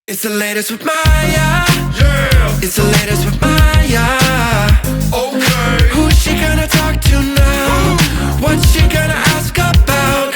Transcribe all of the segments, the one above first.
It's the latest with Maya. Yeah. It's the latest with Maya. Okay. Who's she gonna talk to now? What's she gonna ask about?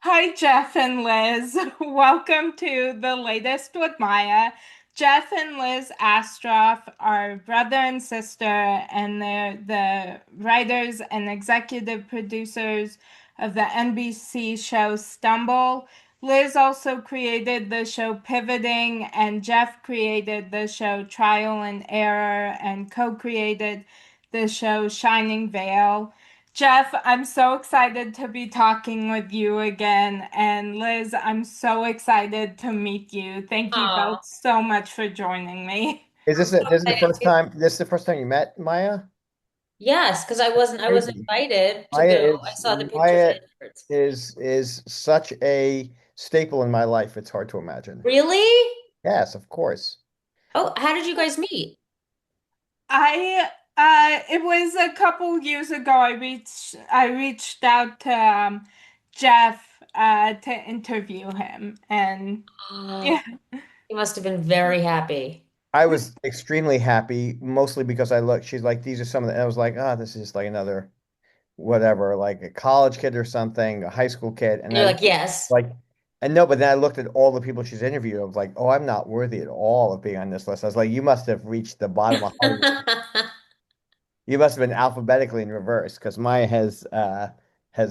Hi, Jeff and Liz. Welcome to the latest with Maya. Jeff and Liz Astrof are brother and sister, and they're the writers and executive producers of the NBC show Stumble. Liz also created the show Pivoting, and Jeff created the show Trial and Error and co created the show Shining Veil. Jeff, I'm so excited to be talking with you again. And Liz, I'm so excited to meet you. Thank you Oh, both so much for joining me. Is I'm this so it? This is the excited first too. time. This is the first time you met Maya. Yes, because I was Crazy. invited to Maya go. I is saw the pictures Maya afterwards. is such a staple in my life. It's hard to imagine. Really? Yes, of course. Oh, how did you guys meet? I it was a couple years ago. I reached out to Jeff to interview him, and Oh, yeah. you must have been very happy. I was extremely happy, mostly because I looked. She's like, these are some of the. And I was like, oh, this is just like another whatever, like a college kid or something, a high school kid. And And you're then like, yes. like, and no, but then I looked at all the people she's interviewed. I was like, oh, I'm not worthy at all of being on this list. I was like, you must have reached the bottom of Hollywood. You must have been alphabetically in reverse because Maya has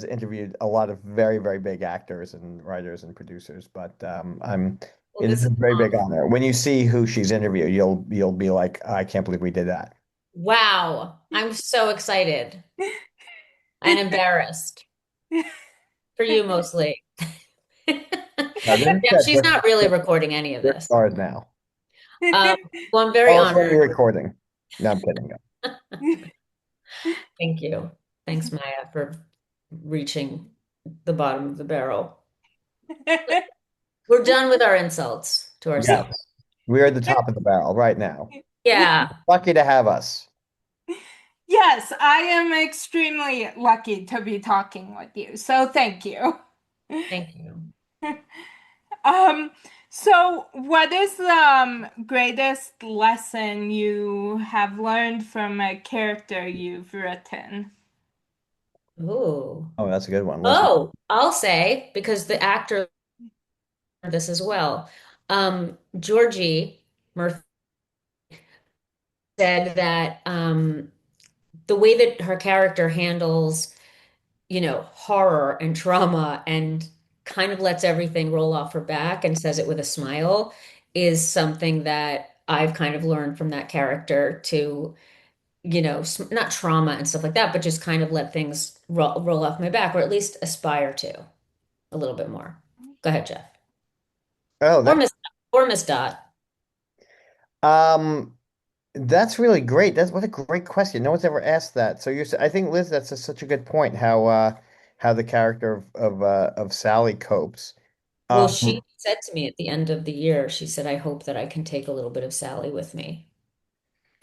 interviewed a lot of very, very big actors and writers and producers. But Well, it is this a is very big awesome. honor. When you see who she's interviewed, you'll be like, I can't believe we did that. Wow. I'm so excited and embarrassed for you mostly. Now, this is Yeah, that she's not really recording any of they're this. stars now. Um, well, I'm very Also honored. re-recording. No, I'm kidding. Thank you. Thanks, Maya, for reaching the bottom of the barrel. We're done with our insults to Yes, ourselves. we are at the top of the barrel right now. Yeah, Lucky to have us. Yes, I am extremely lucky to be talking with you. So thank you. thank you. Um, so what is the greatest lesson you have learned from a character you've written? Ooh. Oh, that's a good one. Listen. Oh, I'll say, because the actor learned this as well. Georgie Murphy said that the way that her character handles, horror and trauma and kind of lets everything roll off her back and says it with a smile is something that I've kind of learned from that character to, not trauma and stuff like that, but just kind of let things roll off my back, or at least aspire to a little bit more. Go ahead, Jeff. Oh, Or that Miss or Miss Dot. um that's really great. That's what a great question. No one's ever asked that. So I think Liz, such a good point. How the character of Sally copes. Well, Um, she said to me at the end of the year, she said, I hope that I can take a little bit of Sally with me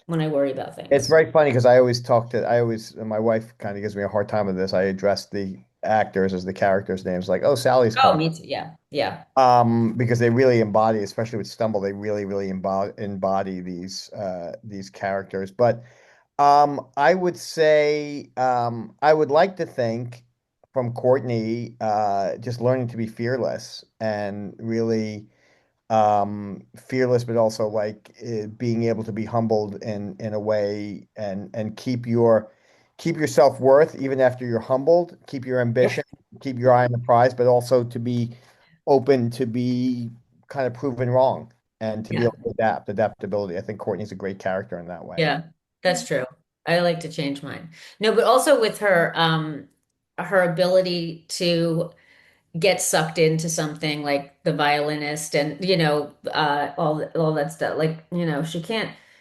when I worry about it's things. very funny because I always my wife kind of gives me a hard time with this. I address the actors as the characters' names, like, oh, Sally's Oh, coming. me too. Yeah. Yeah. Because they really embody, especially with Stumble, they really, really embody these characters. But I would say I would like to think from Courtney, just learning to be fearless and really fearless, but also like being able to be humbled in a way and keep your self-worth even after you're humbled, keep your Yeah. ambition, keep your eye on the prize, but also to be open to be kind of proven wrong and to be Yeah. able to adaptability. I think Courtney's a great character in that way. Yeah. That's true. I like to change mine. No, but also with her ability to get sucked into something like the violinist and all that stuff. Like,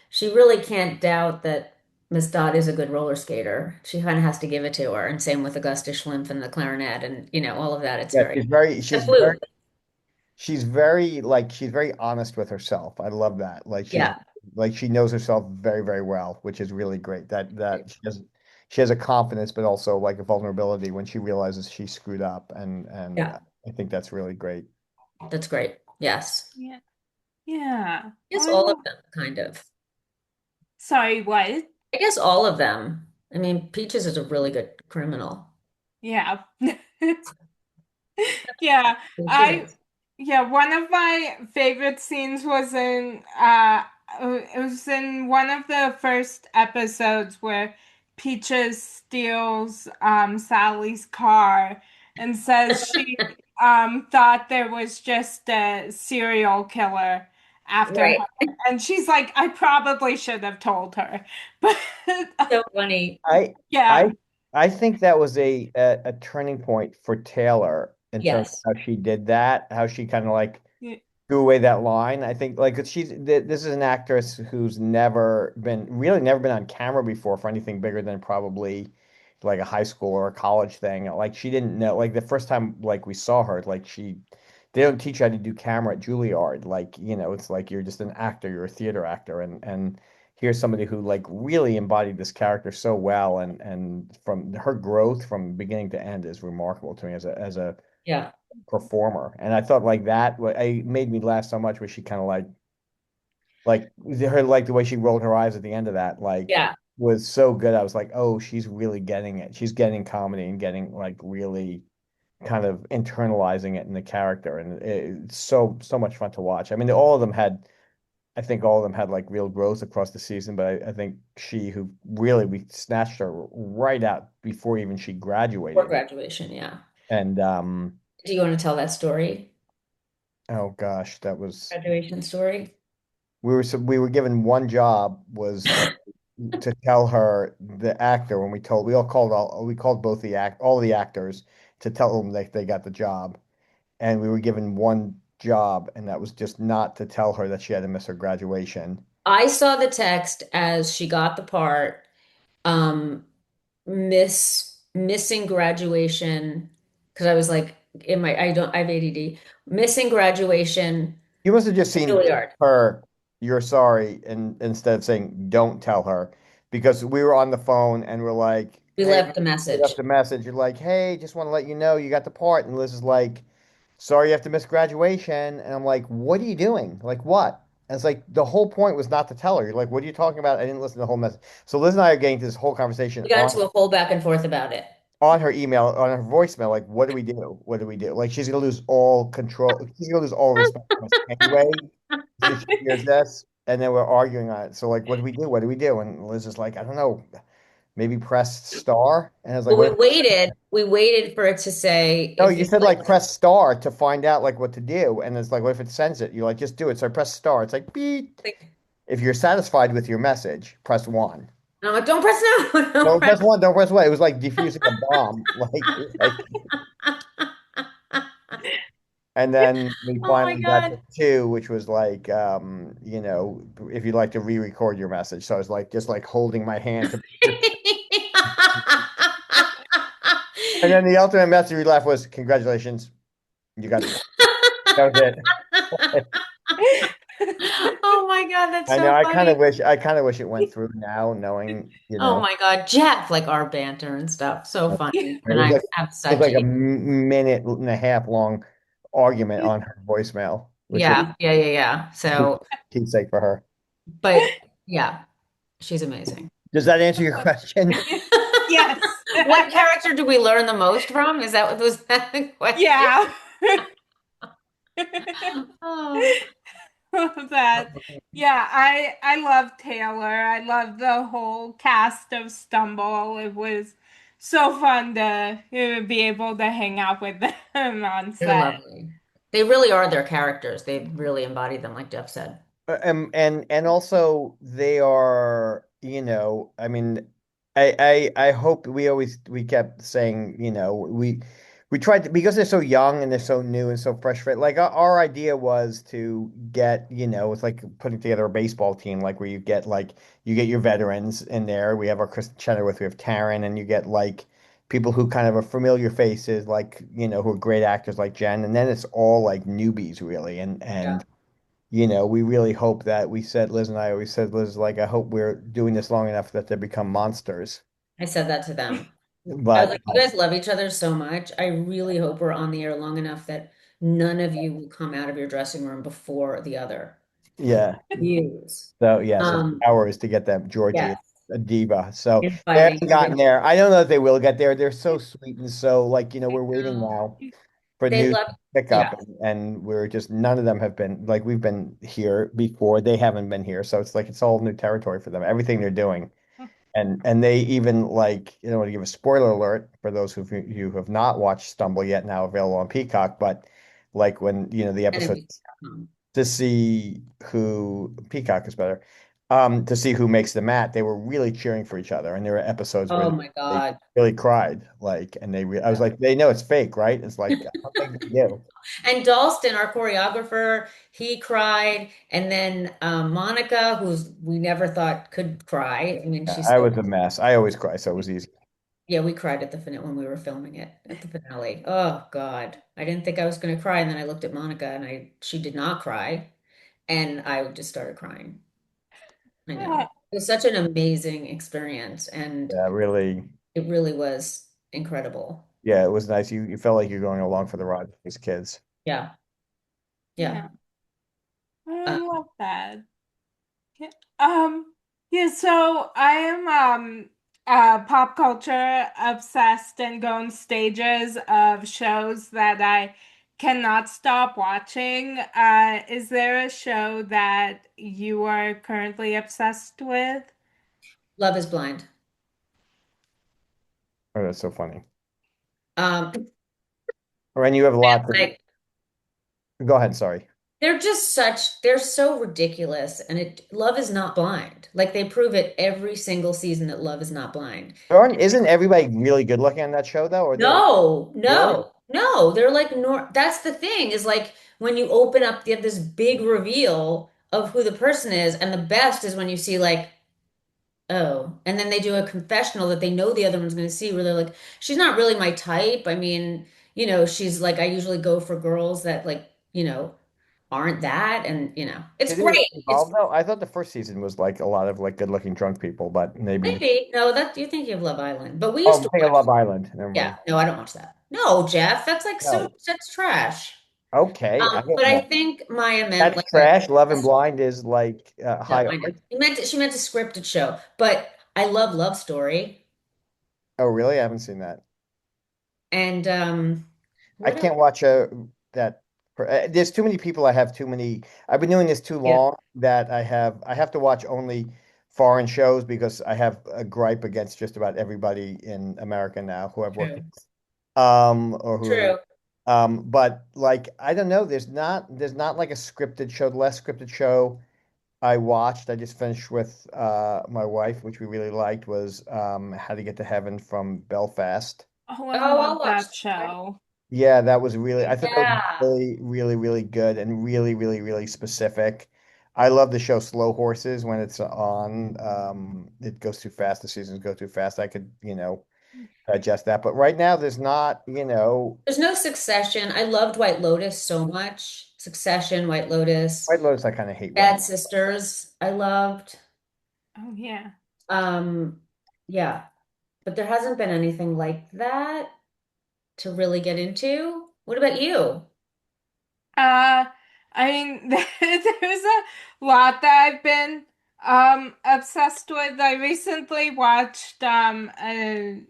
she really can't doubt that Miss Dot is a good roller skater. She kind of has to give it to her. And same with Augusta Schlimpf and the clarinet and all of that. It's Yeah, very the she's very flute. she's very honest with herself. I love that. Yeah. Like she knows herself very, very well, which is really great. That she has a confidence, but also like a vulnerability when she realizes she screwed up, and Yeah. I think that's really great. That's great. Yes. Yeah. Yeah. I guess I all of love, them, kind of. sorry, what? I guess all of them. I mean, Peaches is a really good criminal. Yeah. Yeah, Who she I is. yeah, one of my favorite scenes was in it was in one of the first episodes where Peaches steals Sally's car and says she thought there was just a serial killer after Right. her. And she's like, I probably should have told her. But So funny. I I yeah. I think that was a turning point for Taylor in terms Yes. of how she did that, how she kind of like Yeah. threw away that line. I think like 'cause this is an actress who's never been on camera before for anything bigger than probably like a high school or a college thing. Like she didn't know like the first time like we saw her, like they don't teach you how to do camera at Juilliard. Like, it's like you're just an actor, you're a theater actor and here's somebody who like really embodied this character so well and from her growth from beginning to end is remarkable to me as a Yeah. performer. And I thought like that, I made me laugh so much when she kind of like the way she rolled her eyes at the end of that, like Yeah. was so good. I was like, oh, she's really getting it. She's getting comedy and getting like really kind of internalizing it in the character. And it's so much fun to watch. I mean, I think all of them had like real growth across the season, but I think who really, we snatched her right out before even she For graduated. graduation, yeah. And Do you want to tell that story? oh gosh, that was Graduation story? we were given one job was to tell her the actor when we called both all the actors to tell them that they got the job, and we were given one job, and that was just not to tell her that she had to miss her graduation. I saw the text as she got the part, um, missing graduation because I was like in my I have ADD. Missing graduation, You must have just seen Juilliard. her, you're sorry, and instead of saying don't tell her, because we were on the phone and we're like, We hey, left a we message. left a message. You're like, hey, just want to let you know you got the part. And Liz is like, sorry, you have to miss graduation. And I'm like, what are you doing? Like, what? And it's like the whole point was not to tell her. You're like, what are you talking about? I didn't listen to the whole message. So Liz and I are getting to this whole conversation We got into a whole back and forth about it. on her email, on her voicemail, like, what do we do? What do we do? Like, she's gonna lose all control. She's gonna lose all respect for us anyway. So she hears this, and then we're arguing on it. So, like, what do we do? What do we do? And Liz is like, I don't know, maybe press star. And I was like, Well, what? we waited for it to say No, if you you said like click. press star to find out like what to do. And it's like, what if it sends it? You're like, just do it. So I press star. It's like, beep. If you're satisfied with your message, press one. And I'm like, don't press no, don't Don't press press. one. Don't press one. It was like defusing a bomb. Like. And then we Oh my finally got to God. two, which was like, if you'd like to re-record your message. So I was like, just like holding my hand to, and then the ultimate message we left was, congratulations, you got the part. That was it. Oh my God, that's I know. so funny. I kind of wish it went through now, knowing, Oh my God, Jeff, like our banter and stuff. So it funny. And was I like have it was like a such minute and a half long argument on her voicemail, which was yeah. keep So, keepsake for her. but yeah, she's amazing. Does that answer your question? Yes. What character do we learn the most from? Is that what was that the question? Yeah. Oh, That yeah, I love Taylor. I love the whole cast of Stumble. It was so fun to be able to hang out with them on they're set. lovely. They really are their characters. They really embody them, like Jeff said. And also they are, I mean, I hope we kept saying, we tried to, because they're so young and they're so new and so fresh fit. Like our idea was to get, it's like putting together a baseball team, like where you get your veterans in there. We have our Kristen Chenoweth, we have Taryn, and you get like people who kind of are familiar faces, like, who are great actors like Jen, and then it's all like newbies really, Yeah. and we really hope that Liz and I always said, Liz, like, I hope we're doing this long enough that they become monsters. I said that to them. I was But like, you guys love each other so much. I really hope we're on the air long enough that none of you will come out of your dressing room before the other. Yeah. Views. So yeah, so Um, our is to get them Georgie yes, a diva. So they inviting haven't gotten everybody. there. I don't know if they will get there. They're so sweet and so like, we're waiting No, now for they news love, to pick up, yeah. and we're just none of them have been like we've been here before. They haven't been here. So it's like it's all new territory for them. Everything they're doing. And they even like, to give a spoiler alert for those who you have not watched Stumble yet, now available on Peacock, but like when, the episode Enemies. to see who Peacock is better, to see who makes the mat, they were really cheering for each other. And there were episodes where Oh my they God. really cried, like, and I was like, they know it's fake, right? It's like, I don't think they do. And Dalston, our choreographer, he cried. And then Monica, who's we never thought could cry. I mean, Yeah, she's I so, was a mess. I always cry, so it was easy. yeah, we cried at the finale when we were filming it at the finale. Oh God. I didn't think I was going to cry. And then I looked at Monica and she did not cry. And I just started crying. I know. It was such an amazing experience. And Yeah, really. it really was incredible. Yeah, it was nice. You felt like you're going along for the ride with these kids. Yeah. Yeah. Yeah, I Uh, love that. Yeah. Yeah, so I am pop culture obsessed and go on stages of shows that I cannot stop watching. Is there a show that you are currently obsessed with? Love is Blind. Oh, that's so funny. Um, Or and you have a lot to like go ahead, sorry. they're so ridiculous. And Love is not blind. Like they prove it every single season that Love is not blind. Isn't everybody really good looking on that show though? Or they're No, really? no, no. They're like that's the thing is like when you open up, you have this big reveal of who the person is, and the best is when you see like, oh, and then they do a confessional that they know the other one's going to see where they're like, she's not really my type. I mean, she's like, I usually go for girls that like, aren't that, and it's Did it really great. It's evolve though? I thought the first season was like a lot of like good looking drunk people, but maybe. maybe no, that you think of Love Island, but we Oh, used I'm to thinking of watch. Love Island. Never Yeah, mind. no, I don't watch that. No, Jeff, that's like so No. that's trash. Okay. I But don't I know. think Maya meant That's like trash. Love and Blind is like no, high I know. art. She meant a scripted show, but I love Love Story. Oh, really? I haven't seen that. And I what else? can't watch that. There's too many people. I have too many. I've been doing this too Yeah, long that I have to watch only foreign shows because I have a gripe against just about everybody in America now who I've worked true. with, or who, True. but like I don't know. There's not like a scripted show. The last scripted show I watched, I just finished with my wife, which we really liked, was How to Get to Heaven from Belfast. Oh, I Oh, I'll love watch that that. show. Yeah, that was really, I thought that was Yeah. really, really, really good and really, really, really specific. I love the show Slow Horses when it's on. It goes too fast. The seasons go too fast. I could, digest that. But right now, there's not, There's no Succession. I loved White Lotus so much. Succession, White Lotus, White Lotus, I kind of hate Bad watching. Sisters. I loved. Oh, yeah. Um, yeah, but there hasn't been anything like that to really get into. What about you? Uh, I mean, there's a lot that I've been obsessed with. I recently watched a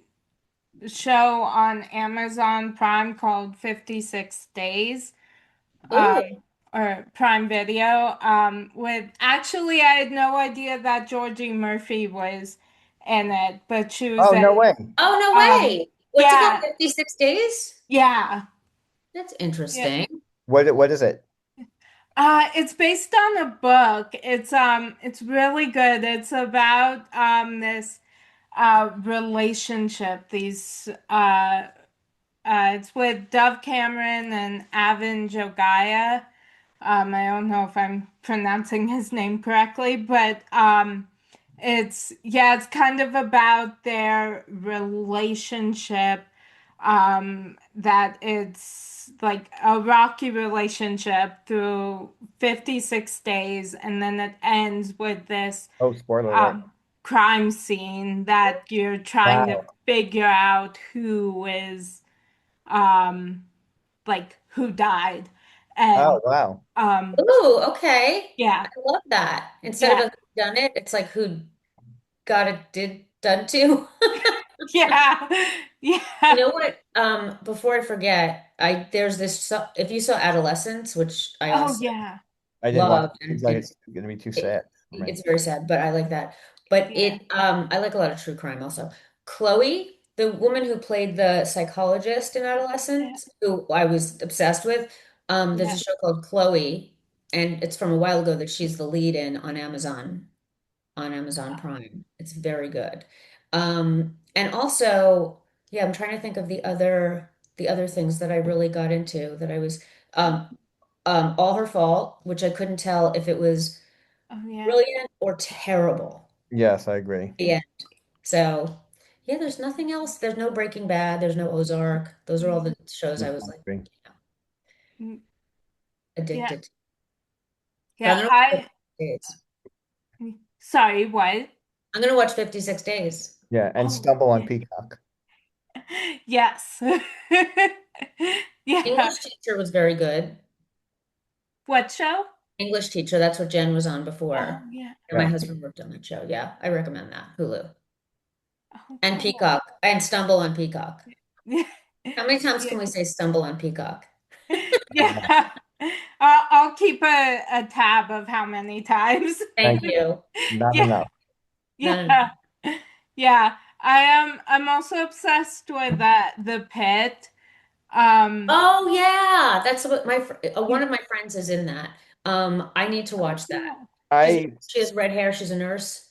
show on Amazon Prime called 56 Days, Ooh. or Prime Video, with actually I had no idea that Georgie Murphy was in it, but she was Oh, in no way. Oh, no um way. What's it called? yeah, 56 days? yeah, That's yeah. interesting. What is it? It's based on a book. It's really good. It's about this relationship. It's with Dove Cameron and Avin Jogaya. I don't know if I'm pronouncing his name correctly, but it's kind of about their relationship. That it's like a rocky relationship through 56 days, and then it ends with this Oh, spoiler alert. um, crime scene that you're trying to Wow. figure out who is um, like who died. And Oh, wow. um, Ooh, okay. I yeah, love that. Instead of yeah, a who done it, it's like who got it did done to. yeah, You yeah. know what? Before I forget, there's this if you saw Adolescence, which I Oh, also yeah, I didn't watch love, it. Seems and like it's going to be too sad for me. it's very sad, but I like that. But yeah, I like a lot of true crime also. Chloe, the woman who played the psychologist in yeah, Adolescence, who I was obsessed with, there's yeah. a show called Chloe, and it's from a while ago that she's the lead in on Amazon Prime. It's very good. And also, yeah, I'm trying to think of the other things that I really got into that I was All Her Fault, which I couldn't tell if it was Oh, yeah. brilliant or terrible. Yes, I agree. Yeah. So, yeah, there's nothing else. There's no Breaking Bad, there's no Ozark. Those are all the shows Yeah, I was I like agree. Mm, yeah, addicted to. But yeah. days. Sorry, what? I'm gonna watch 56 Days. Yeah, and Oh, Stumble on yeah. Peacock. Yes. Yeah. English Teacher was very good. What show? English Teacher, that's what Jen was on Oh, before. yeah. And my Yeah. husband worked on that show. Yeah, I recommend that. Hulu. Oh, And cool. Peacock. And Stumble on Peacock. How many times Yeah. can we say Stumble on Peacock? Yeah. I'll keep a tab of how many times. Thank Thank you. you. Not Yeah. enough. None of Yeah. Yeah. I'm also obsessed with the pit. Um Oh yeah, that's what one yeah. of my friends is in that. I need to Oh, watch that. cool. I She has red hair. She's a nurse.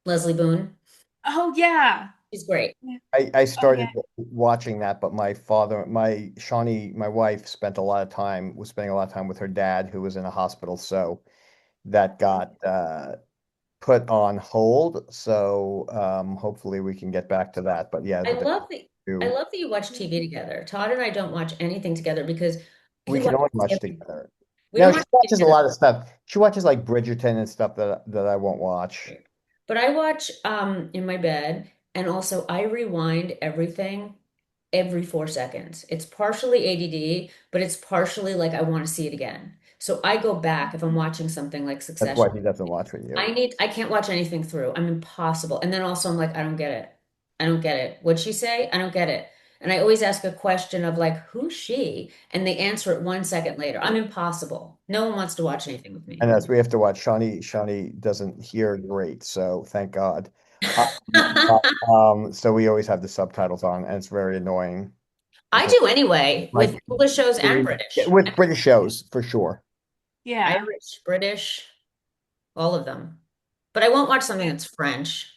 Leslie Boone. Oh, yeah. She's great. Yeah. I Oh, yeah. started watching that, but my Shawnee, my wife, was spending a lot of time with her dad, who was in a hospital, so that got put on hold. So hopefully we can get back to that. But yeah, I but love that I the love that you watch TV together. Todd and I don't watch anything together because we he can only watches watch every together. we Now don't she watch TV watches a together. lot of stuff. She watches like Bridgerton and stuff that I won't watch. But I watch in my bed, and also I rewind everything every 4 seconds. It's partially ADD, but it's partially like I want to see it again. So I go back if I'm watching something like That's Succession. why he doesn't watch with you. I can't watch anything through. I'm impossible. And then also I'm like, I don't get it. I don't get it. What'd she say? I don't get it. And I always ask a question of like, who's she? And they answer it 1 second later. I'm impossible. No one wants to watch anything with me. And as we have to watch, Shawnee doesn't hear great, so thank God. So we always have the subtitles on, and it's very annoying I because do anyway like with English shows and British. with British shows for sure. Yeah. Irish, British, all of them. But I won't watch something that's French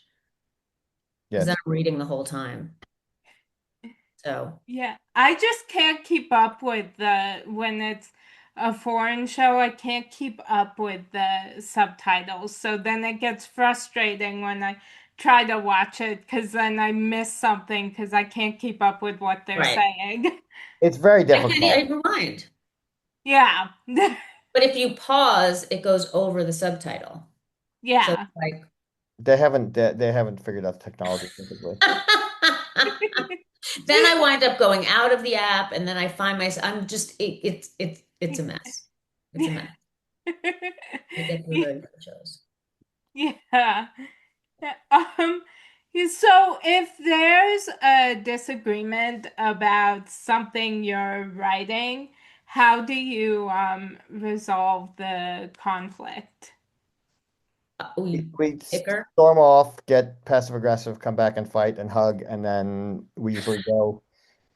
because then Yes, I'm reading the whole time. So Yeah, I just can't keep up with the when it's a foreign show, I can't keep up with the subtitles. So then it gets frustrating when I try to watch it because then I miss something because I can't keep up with what they're right. saying. it's very I can't difficult. I rewind. Yeah. But if you pause, it goes over the subtitle. So Yeah. it's like They haven't figured out the technology typically. then I wind up going out of the app and then I find myself I'm just it's a mess. It's a mess. I get through very good shows. Yeah. Um, so if there's a disagreement about something you're writing, how do you resolve the conflict? We We bicker. storm off, get passive aggressive, come back and fight and hug, and then we usually go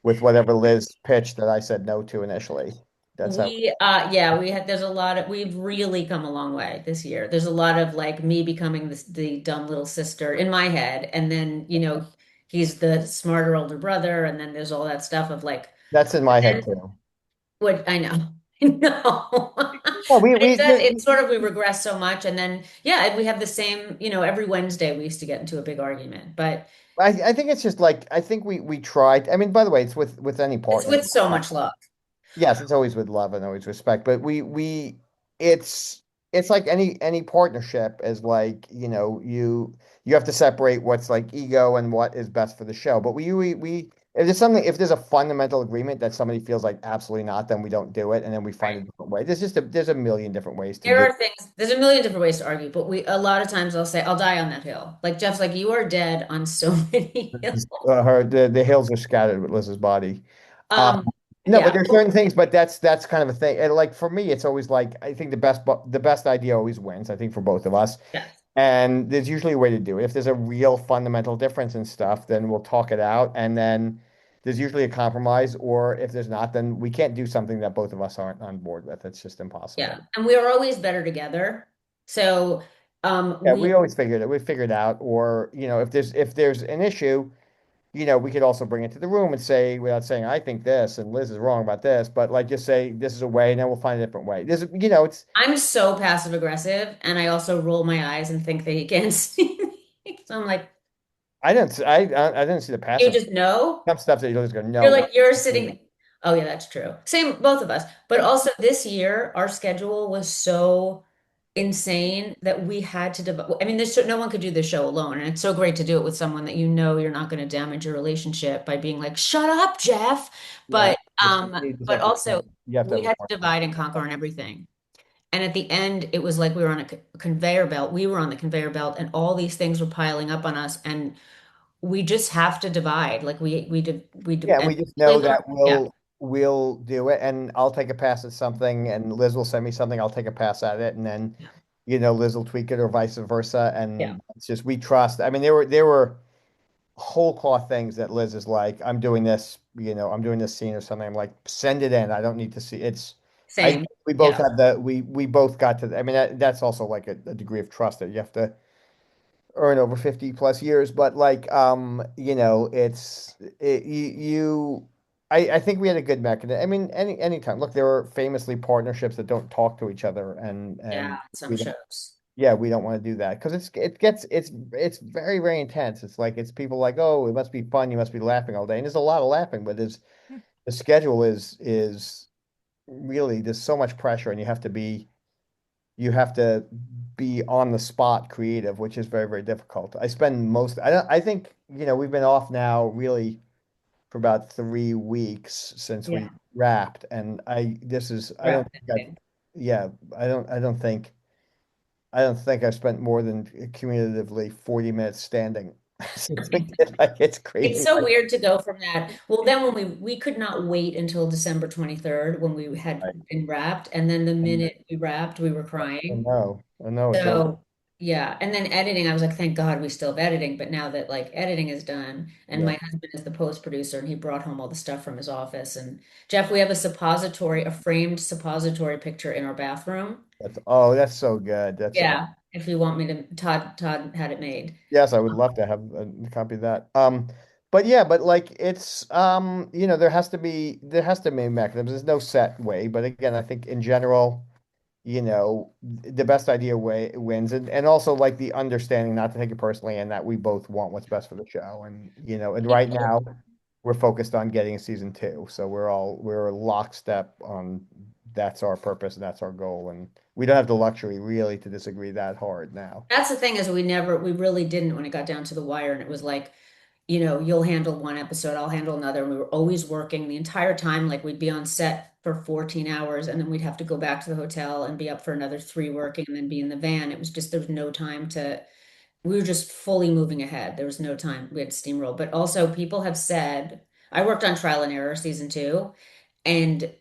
with whatever Liz pitched that I said no to initially. That's how. We had there's a lot of we've really come a long way this year. There's a lot of like me becoming the dumb little sister in my head, and then he's the smarter older brother, and then there's all that stuff of like That's in but my head then too. what I know. I know. No, But it's sort of we regress so much, and then yeah, we have the same, every Wednesday we used to get into a big argument, but I think it's just like I think we tried. I mean, by the way, it's with any it's partner. with so much love. Yes, it's always with love and always respect, but it's it's like any partnership is like, you have to separate what's like ego and what is best for the show. But we if there's a fundamental agreement that somebody feels like absolutely not, then we don't do it, and then we find a different way. There's a million different ways to There do are things, there's a million different ways to argue, but a lot of times I'll say, I'll die on that hill. Like Jeff's like, you are dead on so many hills. it. The hills are scattered with Liz's body. Um, Um, no, but yeah, there's certain things, but that's kind of a thing. And like for me, it's always like I think the best idea always wins. I think for both of us. yeah, And there's usually a way to do it. If there's a real fundamental difference in stuff, then we'll talk it out. And then there's usually a compromise. Or if there's not, then we can't do something that both of us aren't on board with. It's just yeah. impossible. And we are always better together. So Yeah, we we always figured it. We figured out. Or, if there's an issue, we could also bring it to the room and say, without saying, I think this and Liz is wrong about this, but like just say this is a way, and then we'll find a different way. It's I'm so passive aggressive, and I also roll my eyes and think that he can't see me. So I'm like, I didn't see the you passive just know. some stuff that you just go, You're no. like, you're sitting. Oh, yeah, that's true. Same, both of us. But also this year, our schedule was so insane that we had to devote. I mean, no one could do this show alone. And it's so great to do it with someone that you know you're not going to damage your relationship by being like, shut up, Jeff. Yeah, you just But have to, also you have to we have a had to partner. divide and conquer on everything. And at the end, it was like we were on a conveyor belt. We were on the conveyor belt, and all these things were piling up on us. And we just have to divide. Like Yeah, and we just really know learn. that Yeah, we'll do it, and I'll take a pass at something, and Liz will send me something. I'll take a pass at it, and then yeah, Liz will tweak it, or vice versa. yeah. And it's just we trust. I mean, there were whole cloth things that Liz is like, I'm doing this scene or something. I'm like, send it in. I don't need to see. Same. We both Yeah. have we both got to. I mean, that's also like a degree of trust that you have to earn over 50 plus years, but like I think we had a good mechanism. I mean, anytime. Look, there are famously partnerships that don't talk to each other, and Yeah, some we don't shows. yeah, we don't want to do that because it's very, very intense. It's like it's people like, oh, it must be fun, you must be laughing all day. And there's a lot of laughing, but the schedule is really there's so much pressure, and you have to be on the spot creative, which is very, very difficult. I think, we've been off now really for about 3 weeks since Yeah. we wrapped. And I don't Wrap think ending. yeah, I don't think I've spent more than cumulatively 40 minutes standing since we did. Like, it's It's crazy. so Like, weird to go from that. Well, then when we could not wait until December 23rd when we had I, been wrapped, and then the minute we wrapped, we were I crying. know, I know it's over. So yeah, and then editing, I was like, thank God we still have editing. But now that like editing is done, and Yeah. my husband is the post producer, and he brought home all the stuff from his office. And Jeff, we have a framed suppository picture in our bathroom. That's so good. That's so Yeah, if you want me to, Todd had it made. Yes, I would love to have a copy of that. But yeah, but like it's there has to be mechanisms. There's no set way, but again, I think in general, the best idea way wins, and also like the understanding not to take it personally, and that we both want what's best for the show, and right now we're focused on getting a season two, so we're lockstep on that's our purpose and that's our goal, and we don't have the luxury really to disagree that hard now. That's the thing is we really didn't when it got down to the wire, and it was like, you'll handle one episode, I'll handle another. And we were always working the entire time. Like we'd be on set for 14 hours and then we'd have to go back to the hotel and be up for another three working and then be in the van. It was just, there was no time we were just fully moving ahead. There was no time. We had to steamroll. But also people have said, I worked on Trial and Error season two, and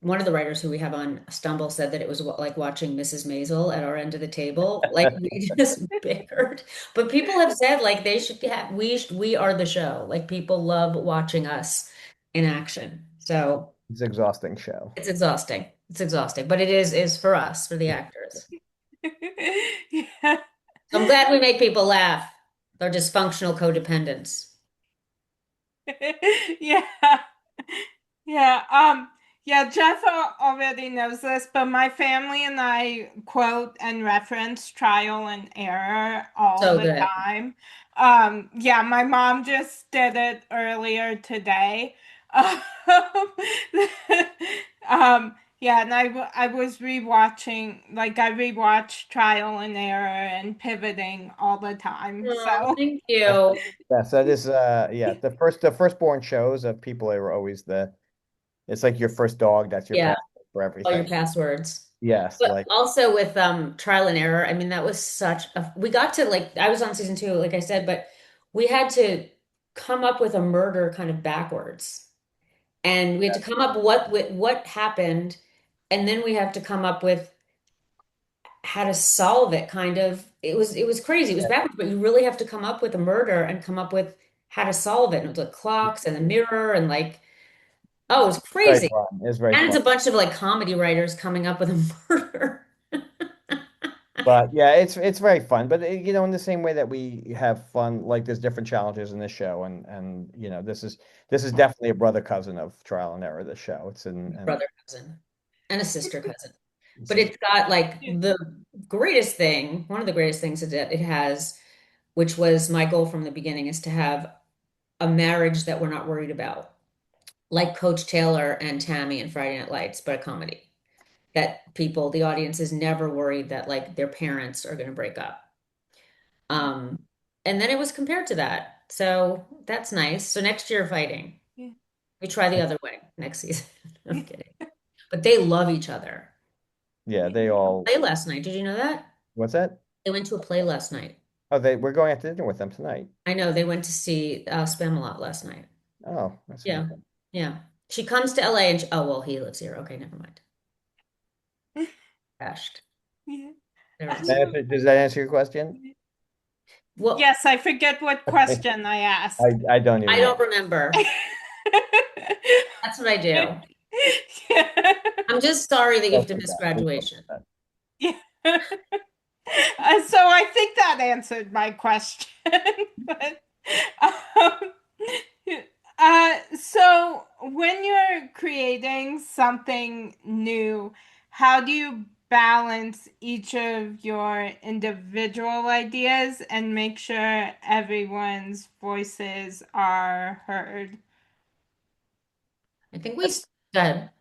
one of the writers who we have on Stumble said that it was like watching Mrs. Maisel at our end of the table. Like we just bickered. But people have said like they should have we are the show. Like people love watching us in action. So It's an exhausting show. it's exhausting. It's exhausting, but it is for us, for the actors. Yeah. So I'm glad we make people laugh. They're dysfunctional codependents. Yeah. Yeah. Yeah, Jeff already knows this, but my family and I quote and reference Trial and Error all So the good. time. Yeah, my mom just did it earlier today. Um, um, Yeah, and I was rewatching, like I rewatched Trial and Error and Pivoting all the time. Oh, So thank Yes, you. yes, that is yeah, the firstborn shows of people are always it's like your first dog, that's your Yeah, password for all your everything. passwords. Yes, But like also with Trial and Error, I mean, that was such a, we got to like, I was on season two, like I said, but we had to come up with a murder kind of backwards. And we had to come up with what happened, and then we have to come up with how to solve it kind of. It was crazy. It was yeah, backwards, but you really have to come up with a murder and come up with how to solve it. And with the clocks and the mirror and like, oh, it was very crazy. fun. It's very And it's fun. a bunch of like comedy writers coming up with a murder. But yeah, it's very fun. But you know, in the same way that we have fun, like there's different challenges in this show, and you know, this is definitely a brother cousin of Trial and Error. The show. It's in and Brother cousin and a sister cousin. it's But just it's got like the greatest thing, one of the greatest things that it has, which was my goal from the beginning, is to have a marriage that we're not worried about, like Coach Taylor and Tammy in Friday Night Lights, but a comedy. That people, the audience is never worried that like their parents are going to break up. Um, and then it was compared to that. So that's nice. So next year fighting. We try the other way next season. I'm kidding. But they love each other. yeah, they all. Play last night. Did you know that? What's that? They went to a play last night. Oh, we're going out to dinner with them tonight. I know they went to see Spamalot last night. Oh, that's Yeah. amazing. Yeah. She comes to LA and oh well, he lives here. Okay, never mind. Crashed. yeah. There it is. Does that answer your question? Well, Yes, I forget what question I asked. I don't I even don't know. remember. That's what I do. Yeah. I'm just sorry that you have Don't to do miss that. Please don't do graduation. that. Yeah. So I think that answered my question. But um, so when you're creating something new, how do you balance each of your individual ideas and make sure everyone's voices are heard? I think we said,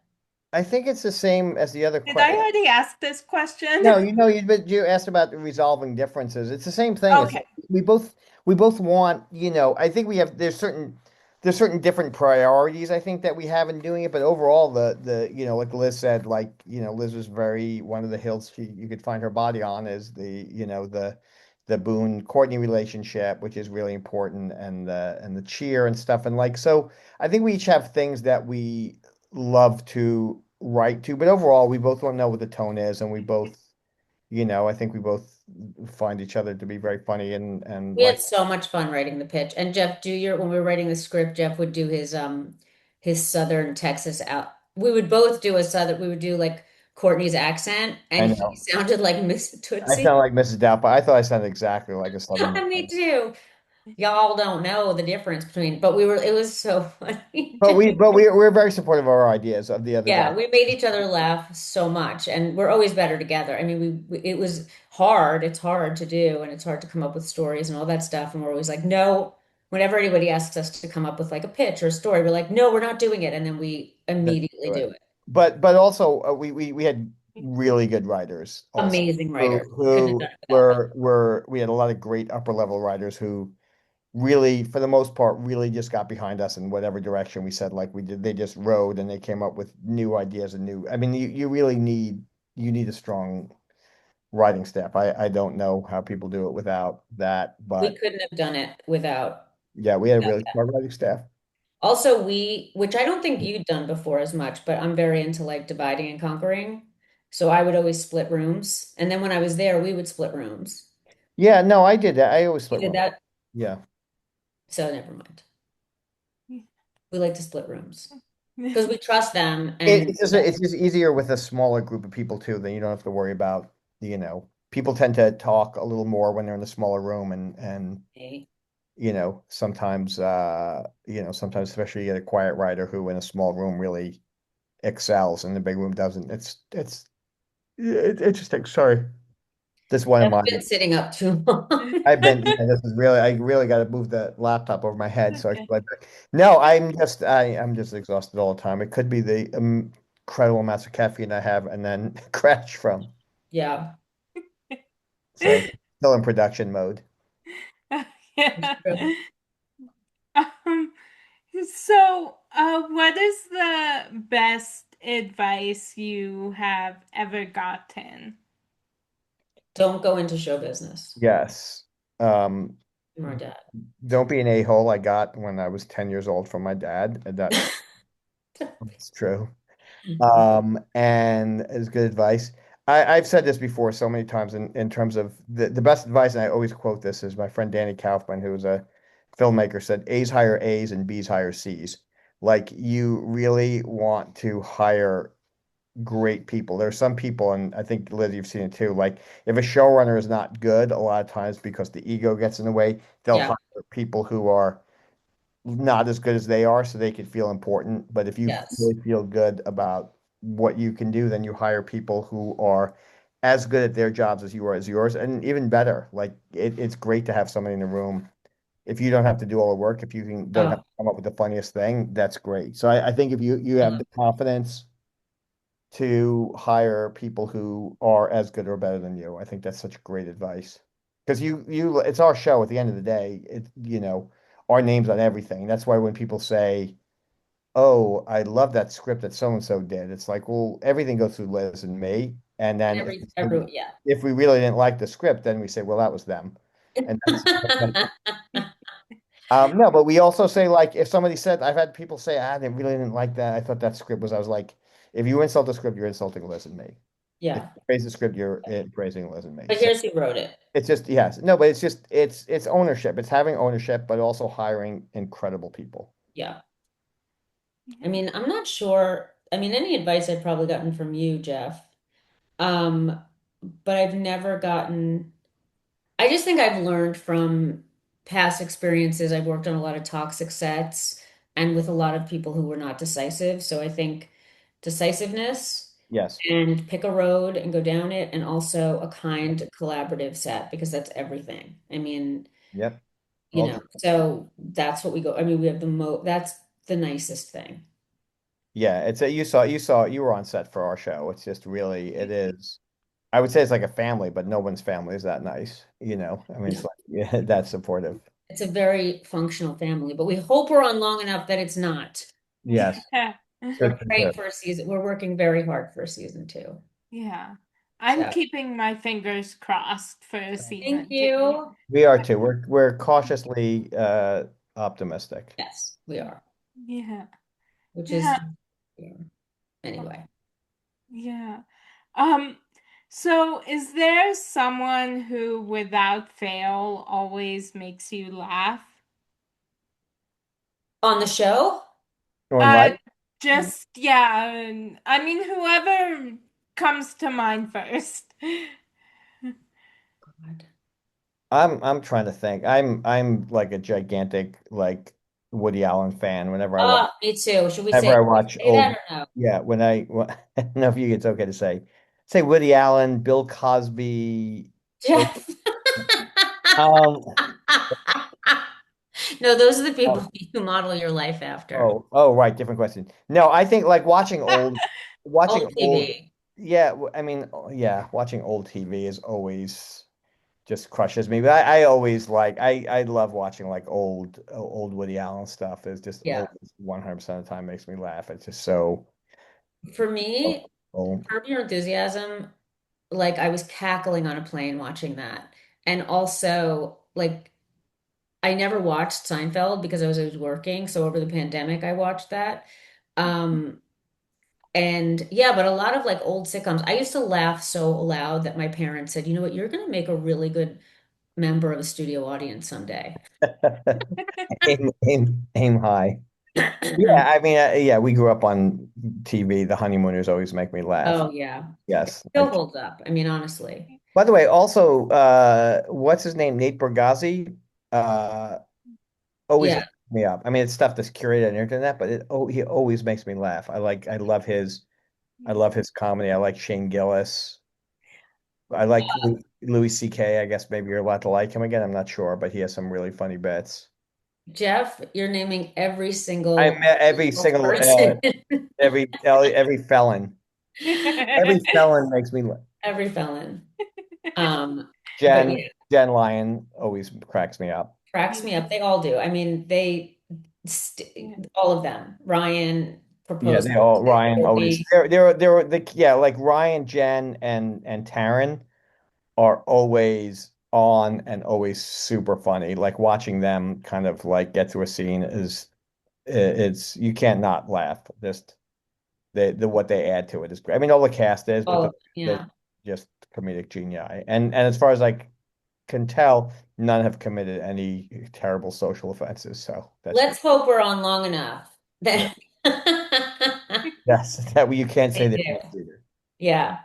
I think it's the same as the other Did I question. already ask this question? No, you know, you asked about resolving differences. It's the same thing. It's Okay. we both we both want, you know, I think we have there's certain different priorities I think that we have in doing it, but overall the you know, like Liz said, like, you know, Liz was very one of the hills you could find her body on is you know, the Boone Courtney relationship, which is really important, and the cheer and stuff. And like so I think we each have things that we love to write to, but overall we both want to know what the tone is, and we both, you know, I think we both find each other to be very funny and we like had so much fun writing the pitch. And Jeff, do your when we were writing the script, Jeff would do his Southern Texas out. We would both do a Southern, we would do like Courtney's accent, and I he know sounded like Miss I Tootsie. sound like Mrs. Doubtfire. I thought I sounded exactly like a Southern Me man. too. Y'all don't know the difference between, but we were, it was so funny. We're very supportive of our ideas of the other Yeah, writers. we made each other laugh so much, and we're always better together. I mean, it was hard. It's hard to do, and it's hard to come up with stories and all that stuff. And we're always like, no. Whenever anybody asks us to come up with like a pitch or a story, we're like, no, we're not doing it, and then we That immediately do it. do it. But also we had really good writers also Amazing writers. Couldn't have who done it without them. were we had a lot of great upper level writers who really, for the most part, really just got behind us in whatever direction we said, like we did. They just rode and they came up with new ideas and new. I mean, you really need a strong writing staff. I don't know how people do it without that, We but couldn't have done it without. yeah, we had a really smart writing staff. Also, which I don't think you'd done before as much, but I'm very into like dividing and conquering. So I would always split rooms. And then when I was there, we would split rooms. Yeah, no, I did that. I always You split did room. that? Yeah. So never mind. We like to split rooms because we trust them. It, And it's just easier with a smaller group of people too. Then you don't have to worry about, you know, people tend to talk a little more when they're in a smaller room and you know, sometimes especially you get a quiet writer who in a small room really excels and the big room doesn't. It's interesting. Sorry. This one of I've mine. been sitting up too long. Yeah, this is really, I really got to move the laptop over my head. So I, Okay. no, I'm just exhausted all the time. It could be incredible amounts of caffeine I have and then crash from. Yeah. So still in production mode. It's Yeah. true. Um, so, what is the best advice you have ever gotten? Don't go into show business. Yes. Um, From our dad. don't be an a-hole I got when I was 10 years old from my dad. And that's true. And is good advice. I've said this before so many times in terms of the best advice, and I always quote this, is my friend Danny Kaufman, who was a filmmaker, said A's hire A's and B's hire C's. Like you really want to hire great people. There are some people, and I think Liz, you've seen it too. Like if a showrunner is not good, a lot of times because the ego gets in the way, they'll Yeah. hire people who are not as good as they are so they can feel important. But if you Yes. really feel good about what you can do, then you hire people who are as good at their jobs as you are as yours, and even better. Like it's great to have somebody in the room. If you don't have to do all the work, if you don't have Oh, to come up with the funniest thing, that's great. So I think if you I have love the confidence to hire people who are as good or better than you, I think that's such great advice. Because it's our show at the end of the day. Our name's on everything. That's why when people say, "Oh, I love that script that so and so did," it's like, well, everything goes through Liz and me. And then yeah. if we really didn't like the script, then we say, well, that was them. And no, but we also say like if somebody said, I've had people say, they really didn't like that. I thought that script was. I was like, if you insult the script, you're insulting Liz and me. If Yeah. you praise the script, you're praising Liz and me. But So here's who wrote it. it's just yes, no, but it's just it's ownership. It's having ownership, but also hiring incredible people. Yeah. I Yeah. mean, I'm not sure. I mean, any advice I've probably gotten from you, Jeff. Um, but I've never gotten, I just think I've learned from past experiences. I've worked on a lot of toxic sets and with a lot of people who were not decisive. So I think decisiveness Yes. and pick a road and go down it, and also a kind, collaborative set because that's everything. I mean, Yep. you All know, true. so that's what we go. I mean, we have that's the nicest thing. Yeah, you were on set for our show. It's just really it is. I would say it's like a family, but no one's family is that nice. I mean, it's like yeah, that's supportive. It's a very functional family, but we hope we're on long enough that it's not. Yes. Yeah. Good We're to praying hear. for a season. We're working very hard for a season two. Yeah. I'm So keeping my fingers crossed for a thank season two. you. We are too. We're cautiously optimistic. Yes, we are. Yeah. Which is Yeah. yeah. Anyway. Yeah. Um, so is there someone who without fail always makes you laugh? On the show? Or in Uh, life, just yeah, I mean whoever comes to mind first. God. I'm trying to think. I'm like a gigantic like Woody Allen fan. Oh, me too. Should we Whenever I watch say old, that or no? yeah, I don't know if it's okay to say Woody Allen, Bill Cosby. Oh, Jeff. um, No, those are the people oh, you model your life after. right, different question. No, I think like watching Old old, TV. yeah, I mean, yeah, watching old TV is always just crushes me. But I always I love watching like old Woody Allen stuff. It's just Yeah. always 100% of the time makes me laugh. It's just so For oh, me, oh. Curb Your Enthusiasm, like I was cackling on a plane watching that. And also, like, I never watched Seinfeld because I was always working. So over the pandemic, I watched that. Um, and yeah, but a lot of like old sitcoms, I used to laugh so loud that my parents said, you know what, you're going to make a really good member of a studio audience someday. Aim high. Yeah, I mean, yeah, we grew up on TV. The Honeymooners always make me laugh. Oh, yeah. It Yes. still holds up. I mean, honestly. By the way, also, what's his name? Nate Bargatze, uh, always Yeah. cracks me up. I mean, it's stuff that's curated on the internet, but he always makes me laugh. I love his comedy. I like Shane Gillis. I like Louis C.K. I guess maybe you're allowed to like him again. I'm not sure, but he has some really funny bits. Jeff, you're naming every I single met every single person. every felon. Every felon makes me laugh. Every felon. But Jen yeah, Jen Lyon always cracks me up. cracks me up. They all do. I mean, all of them. Ryan Yeah, proposed they all to Ryan always Sophie. they're the yeah, like Ryan, Jen, and Taryn are always on and always super funny. Like watching them kind of like get to a scene is it's you can't not laugh. Just the what they add to it is great. I mean, all the cast is, but All of them. the Yeah. just comedic genii. And as far as I can tell, none have committed any terrible social offenses. So that's good. Let's hope we're on long enough. Yeah. That Yes, that you can't say they that do. either. Yeah.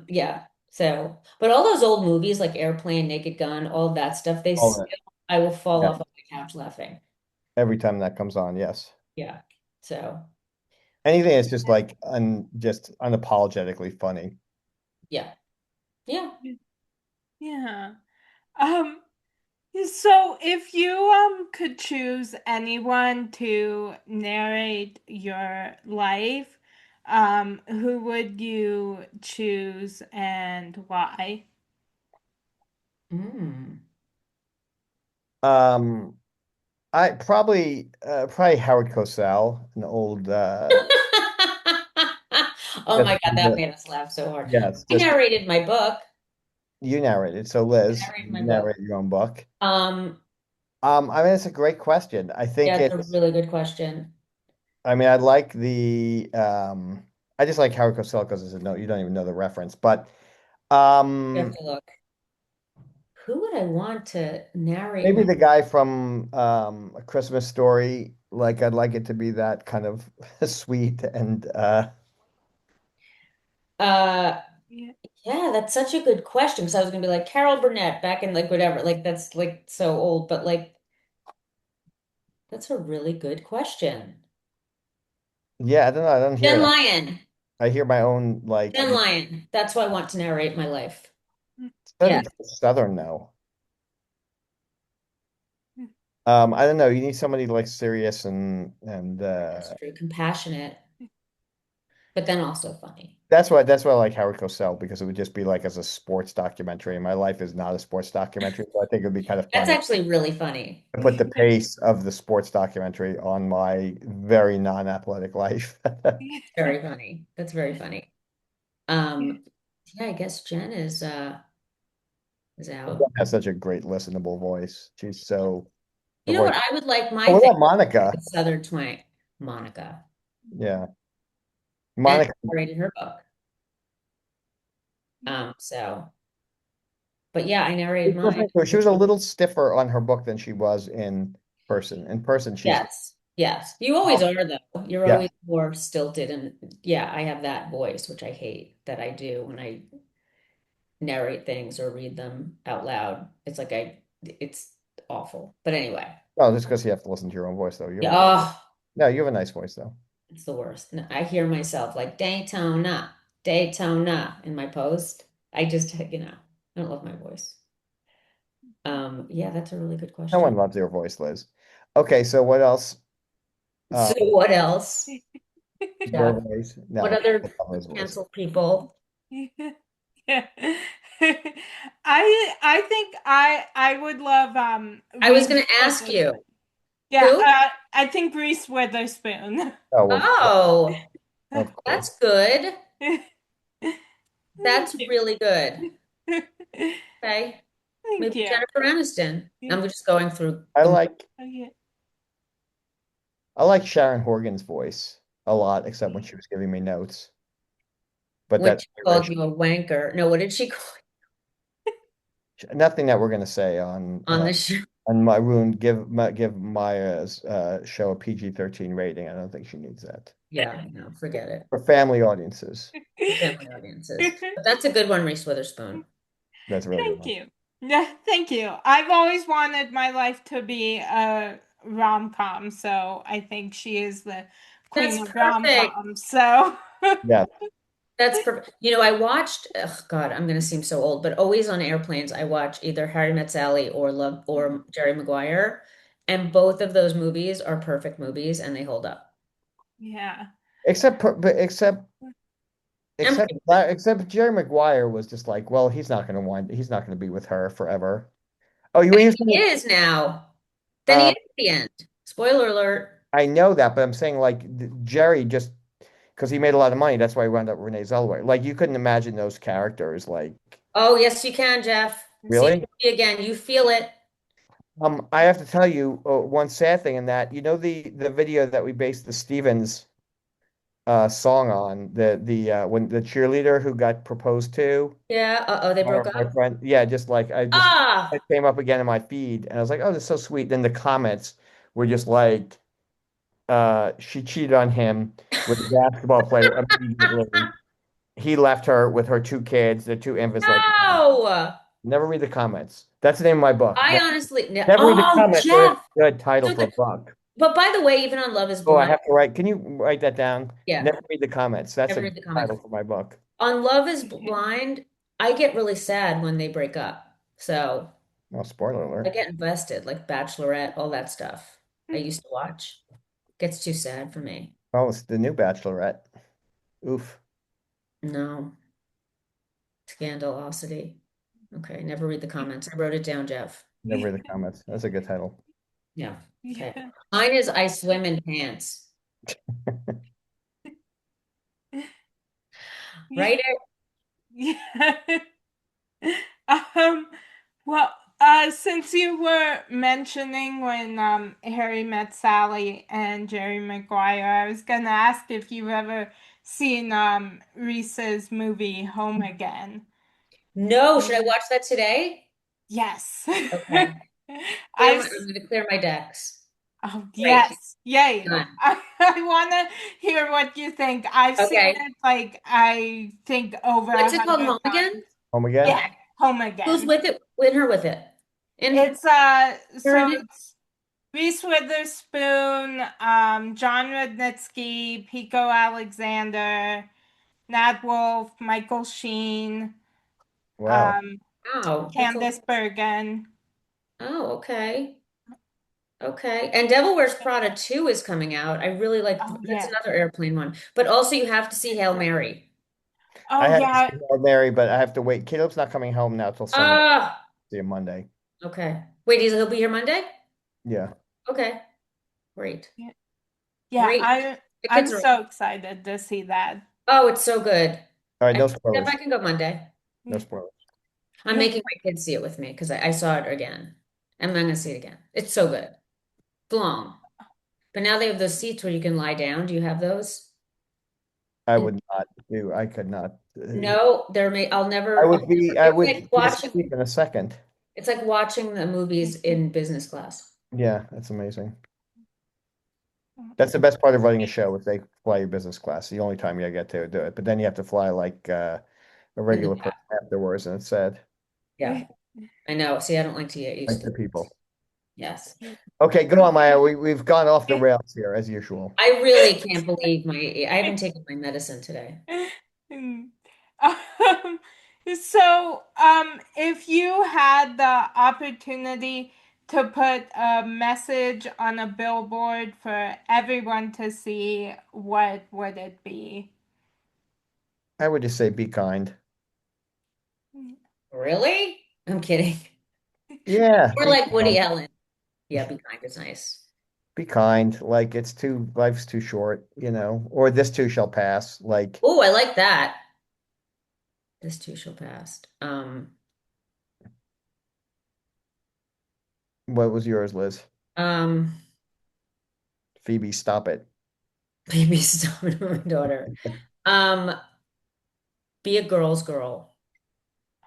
Yeah. So, but all those old movies like Airplane, Naked Gun, all of that stuff, they All that. still, I will fall Yeah. off of the couch laughing. Every time that comes on, yes. Yeah. So, Anything that's just like just unapologetically funny. yeah. Yeah. Yeah. Um, so if you could choose anyone to narrate your life, who would you choose and why? Mm. Um, I probably Howard Cosell, an old Oh just my God, that made us laugh so hard. yes, I just narrated my book. you narrated. So I Liz, narrated my you book. narrate your own book. Um, I mean, it's a great question. I think yeah, it's a it's. really good question. I mean, I like the. I just like Howard Cosell because it's a no. You don't even know the reference, but You have um, to look. Who would I want to narrate maybe my the guy from A Christmas Story. Like, I'd like it to be that kind of sweet and uh Yeah. yeah, that's such a good question because I was gonna be like Carol Burnett back in like whatever. Like that's like so old, but like that's a really good question. yeah. I don't know. I don't hear Jen that. Lyon. I hear my own like. Jen Lyon. That's who I want to narrate my life. Doesn't Yeah, feel Southern though. I don't know. You need somebody like serious and that's true. Compassionate, but then also funny. that's why I like Howard Cosell because it would just be like as a sports documentary. And my life is not a sports documentary, so I think it would be kind of That's funny actually really funny. to put the pace of the sports documentary on my very non-athletic life. It's very funny. That's very funny. Yeah, I guess Jen is out. Has such a great listenable voice. She's so her You know voice. what? I would like Oh, my what thing about Monica? with Southern twang. Monica. Yeah, And Monica. I narrated her book. So but yeah, I narrated mine. She was a little stiffer on her book than she was in person. In person, she's Yes. Yes. You always are though. You're yeah. always more stilted and yeah, I have that voice, which I hate that I do when I narrate things or read them out loud. It's awful. But anyway. Oh, just because you have to listen to your own voice, though. You have Yeah, a nice. oh, No, you have a nice voice, though. it's the worst. No, I hear myself like Daytona, Daytona in my post. I just, I don't love my voice. Yeah, that's a really good No one question. loves your voice, Liz. Okay, so what else? So Uh, what else? your Jeff, voice? what No, other I love his voice. canceled people? Yeah. I think I would love I was Reese going to ask Witherspoon. you. Yeah, Who? I think Reese Witherspoon. Oh, Oh, of course. that's good. Thank That's you. really good. Okay. Thank Maybe you. Jennifer Aniston. Yeah. I'm just going through I the like Okay. I like Sharon Horgan's voice a lot, except when she was giving me notes. But when that's she called you a wanker. No, what did she call nothing that we're going to say you on the show? on my room. Give Maya's show a PG-13 rating. I don't think she needs that Yeah, no, forget it. for family audiences. For family audiences. But that's a good one, Reese Witherspoon. That's a really good Thank one. you. Yeah, thank you. I've always wanted my life to be a rom-com, so I think she is the That's queen of perfect. rom-com. So Yeah. That's perfect. You know, I watched, oh God, I'm gonna seem so old, but always on airplanes, I watch either Harry Met Sally or Love or Jerry Maguire. And both of those movies are perfect movies and they hold up. yeah. except I'm except Jerry Maguire was just like, well, he's not gonna be with her forever. Oh, you were He saying, is now. Then he um, is at the end. Spoiler alert. I know that, but I'm saying like Jerry just because he made a lot of money, that's why he wound up with Renee Zellweger. Like you couldn't imagine those characters. Like Oh, yes, you can, Jeff. See the really? movie again. You feel it. I have to tell you one sad thing in that the video that we based the Stevens song on the when the cheerleader who got proposed to Yeah. Uh-oh, they by broke her up. boyfriend. Yeah, just like Ah, it came up again in my feed, and I was like, oh, that's so sweet. Then the comments were just like, she cheated on him with a basketball player immediately. He left her with her two kids, the two infants. Like, no. never read the comments. That's the name of my book. I honestly, no. Never read the Oh, comments. That's Jeff. a good title So for a the, book. but by the way, even on Love is Oh, I Blind, have to write. Can you write that down? yeah, Never read the comments. That's never a read good the comments. title for my book. On Love is Blind, I get really sad when they break up. So Oh, spoiler I alert. get invested, like Bachelorette, all that stuff. I used to watch. Gets too sad for me. Oh, it's the new Bachelorette. Oof. No, Scandalosity. Okay, never read the comments. I wrote it down, Jeff. Never read the comments. That's a good title. Yeah. Okay. Yeah. Mine is I swim in pants. Yeah. Write it. Yeah. Um, well, since you were mentioning when Harry Met Sally and Jerry Maguire, I was gonna ask if you've ever seen Reese's movie Home Again. No, should I watch that today? Yes. Okay. I've I'm going to clear my decks. Oh, Great. yes. Yay. Done. I want to hear what you think. I've seen Okay. it like I think over What's a it called? hundred Home again? times. Home again? Yeah, Home Who's Again. with it? With her with it. And It's her so in it? it's Reese Witherspoon, John Rudnitsky, Pico Alexander, Nat Wolff, Michael Sheen, Wow. um, Oh, that's a Candice Bergen. Oh, okay. Okay. And Devil Wears Prada 2 is coming out. I really like Oh that's yeah. another airplane one. But also you have to see Hail Mary. I Oh have to see yeah. Hail Mary, but I have to wait. Caleb's not coming home now till Sunday. Ah, See him Monday. okay. Wait, he'll be here Monday? Yeah. Okay. Great. Yeah, Great. The I'm kids are so excited to see that. Oh, it's so good. All right, no If spoilers. I can go Monday. No spoilers. I'm making my kids see it with me because I saw it again. And I'm gonna see it again. It's so good. It's long. But now they have those seats where you can lie down. Do you have those? I And would not do. I could not. no, I'll I never, would be. I it's would like be watching asleep in a second. it's like watching the movies in business class. Yeah, that's amazing. That's the best part of running a show if they fly you business class. The only time you get to do it, but then you have to fly like a And regular person afterwards, and it's sad. yeah, I know. See, I don't like to get used Like to the it. people. Yes. Okay, go on, Maya. We've gone off the rails here as usual. I really can't believe I haven't taken my medicine today. Mm. Um, if you had the opportunity to put a message on a billboard for everyone to see, what would it be? I would just say be kind. Really? I'm kidding. Yeah, We're be like Woody kind. Allen. Yeah, be kind is nice. Be kind. Like life's too short, or this too shall pass. Like, Oh, I like that. This too shall pass. what was yours, Liz? Um, Phoebe, stop it. Baby stone, my daughter. Um, be a girl's girl.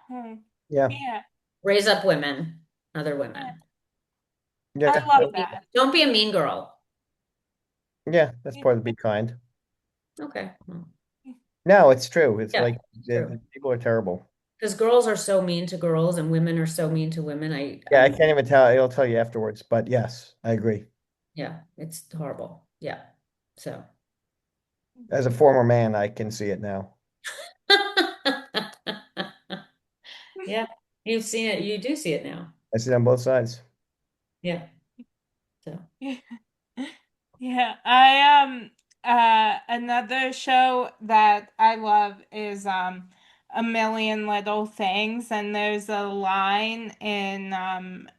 Hmm. Yeah, Yeah, Raise up women, other yeah, women. yeah, I love that. Don't be a mean girl. yeah. That's part of be kind. Okay. Well, No, it's true. It's yeah, like true. people are terrible. Because girls are so mean to girls and women are so mean to women. Yeah, I can't even tell. It'll tell you afterwards. But yes, I agree. Yeah, it's horrible. Yeah. So. As a former man, I can see it now. Yeah, you've seen it. You do see it now. I see it on both sides. Yeah. So. Yeah, I another show that I love is A Million Little Things, and there's a line in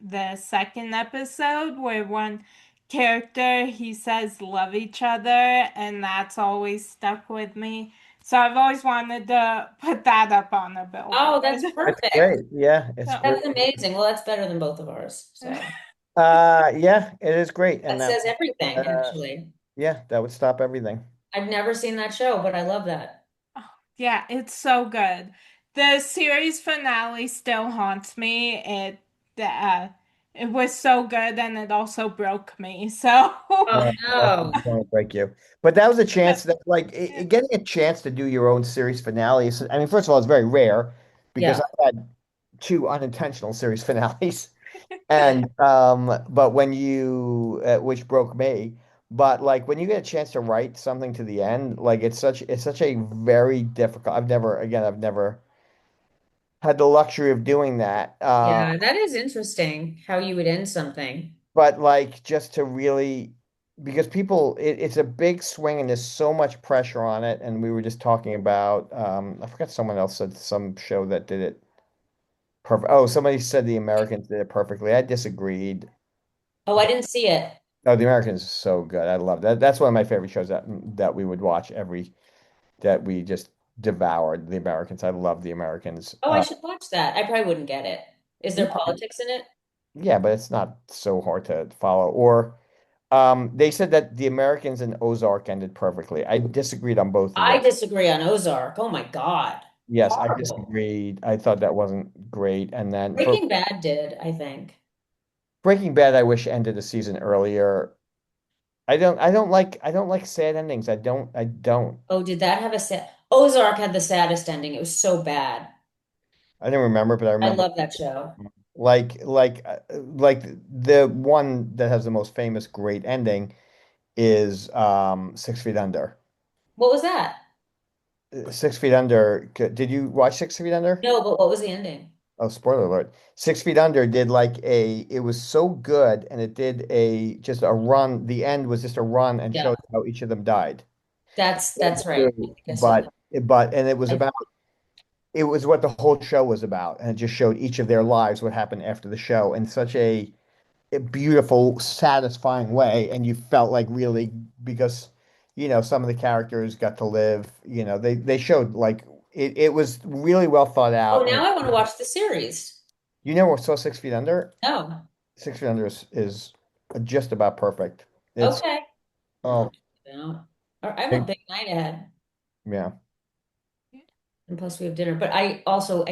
the second episode where one character he says love each other, and that's always stuck with me. So I've always wanted to put that up on a Oh, billboard. that's That's perfect. great. Yeah, it's So, great. That's amazing. Well, that's better than both of ours. So Yeah, it is great. And that that says everything, uh actually. yeah, that would stop everything. I've never seen that show, but I love that. oh, yeah, it's so good. The series finale still haunts me. Uh, it was so good, and it also broke me. So, Oh Well, no. it's gonna break you. But that was a chance that, like, getting a chance to do your own series finale. I mean, first of all, it's very rare because Yeah. I've had two unintentional series finales, and but when you, which broke me, but like when you get a chance to write something to the end, like it's such a very difficult. I've never had the luxury of doing that. Yeah, that is interesting how you would end something. But like just to really, because it's a big swing and there's so much pressure on it. And we were just talking about, I forgot, someone else said some show that did it perfect. Oh, somebody said the Americans did it perfectly. I disagreed. Oh, I didn't see it. Oh, the Americans is so good. I love that. That's one of my favorite shows that we would watch that we just devoured. The Americans. I love the Americans. Oh, I should watch that. I probably wouldn't get it. Is there Yeah, politics in it? yeah, but it's not so hard to follow. Or they said that the Americans and Ozark ended perfectly. I disagreed on both of I those. disagree on Ozark. Oh my God. Yes, I Horrible. disagreed. I thought that wasn't great. And then for Breaking Bad did, I think. Breaking Bad, I wish ended a season earlier. I don't like sad endings. I don't. Oh, did that have a sad? Ozark had the saddest ending. It was so bad. I didn't remember, but I I remember love that show. like the one that has the most famous great ending is 6 Feet Under. What was that? 6 Feet Under. Did you watch 6 Feet Under? No, but what was the ending? Oh, spoiler alert. 6 Feet Under did it was so good and it did just a run. The end was just a run and Yeah, showed how each of them died. that's right. I think I saw But, that. and I, it was what the whole show was about. And it just showed each of their lives, what happened after the show in such a beautiful, satisfying way. And you felt like really, because, some of the characters got to live, they showed like it was really well thought oh, out. And now I want to watch the series. you never saw 6 Feet Under? No. 6 Feet Under is just about perfect. It's Okay. oh No. I have a big, big night ahead. yeah, And plus we have dinner. But I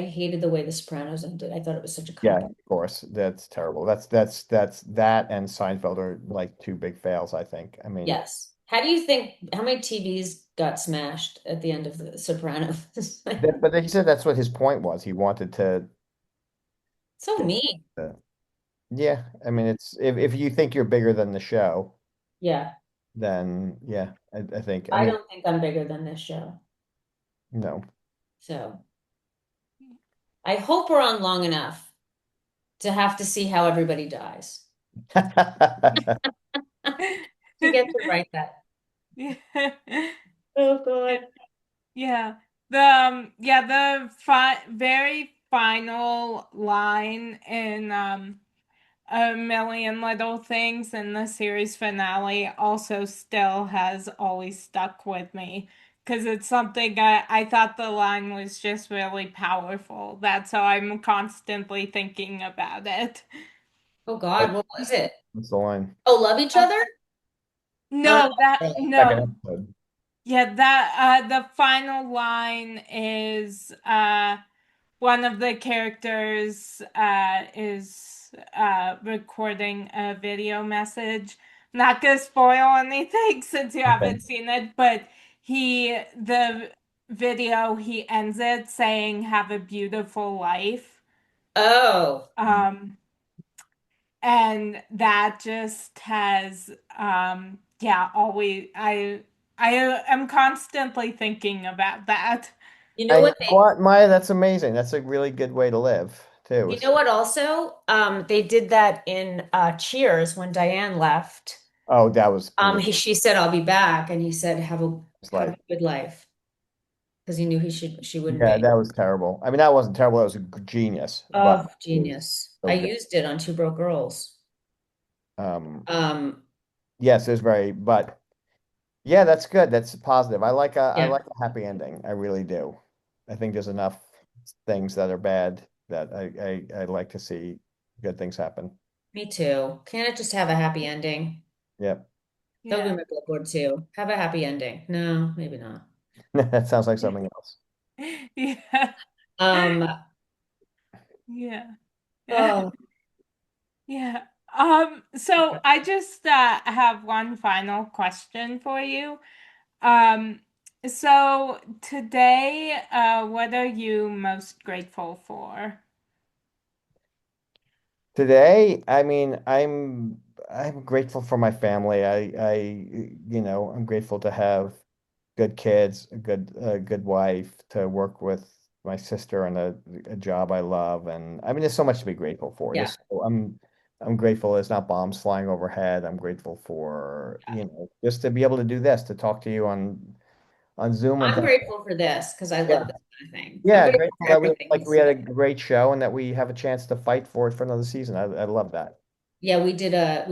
hated the way The Sopranos ended. I thought it was such a yeah, cop out. of course. That's terrible. That's that and Seinfeld are like two big fails, I think. I mean, Yes. How do you think how many TVs got smashed at the end of The Sopranos? but he said that's what his point was. He wanted So mean. to yeah. I mean, it's if you think you're bigger than the show, Yeah. then yeah, I think. I I mean, don't think I'm bigger than this show. no. So I hope we're on long enough to have to see how everybody dies. To get to write that. yeah. Oh God. Yeah. The very final line in A Million Little Things in the series finale also still has always stuck with me because it's something I thought the line was just really powerful. That's how I'm constantly thinking about it. Oh God, what was it? That's the line. Oh, love each other? Oh no. No, that Really. no. Second episode. Yeah, that the final line is one of the characters is recording a video message. Not gonna spoil anything since you Okay. haven't seen it, but the video he ends it saying have a beautiful life. Oh, Um and that just has yeah, always I am constantly thinking about that. you know And you what know what, Maya? That's amazing. That's a really good way to live too. you know what also? They did that in Cheers when Diane left. Oh, that was She said, "I'll be back," and he said, it's have like, a good life," because he knew she wouldn't yeah, be. that was terrible. I mean, that wasn't terrible. That was a genius, but Oh, it was genius! so I good. used it on Two Broke Girls. Um, Um, yes, it was very, but yeah, that's good. That's positive. I yeah, like a happy ending. I really do. I think there's enough things that are bad that I like to see good things happen. me too. Can't it just have a happy ending? Yep. That would be Yeah. my billboard too. Have a happy ending. No, maybe not. That sounds like something else. Yeah. Um, Yeah. oh, Yeah. So I just have one final question for you. Um, so today, what are you most grateful for? Today, I mean, I'm grateful for my family. I'm grateful to have good kids, a good wife, to work with my sister on a job I love, and I mean, there's so much to be grateful for. yeah. I'm grateful there's not bombs flying overhead. I'm grateful for, just to be able to do this, to talk to you on Zoom and I'm things. grateful for this because I Yeah, love this kind of thing. I'm yeah, grateful grateful for that we everything like you we had a see. great show and that we have a chance to fight for it for another season. I love that. Yeah, we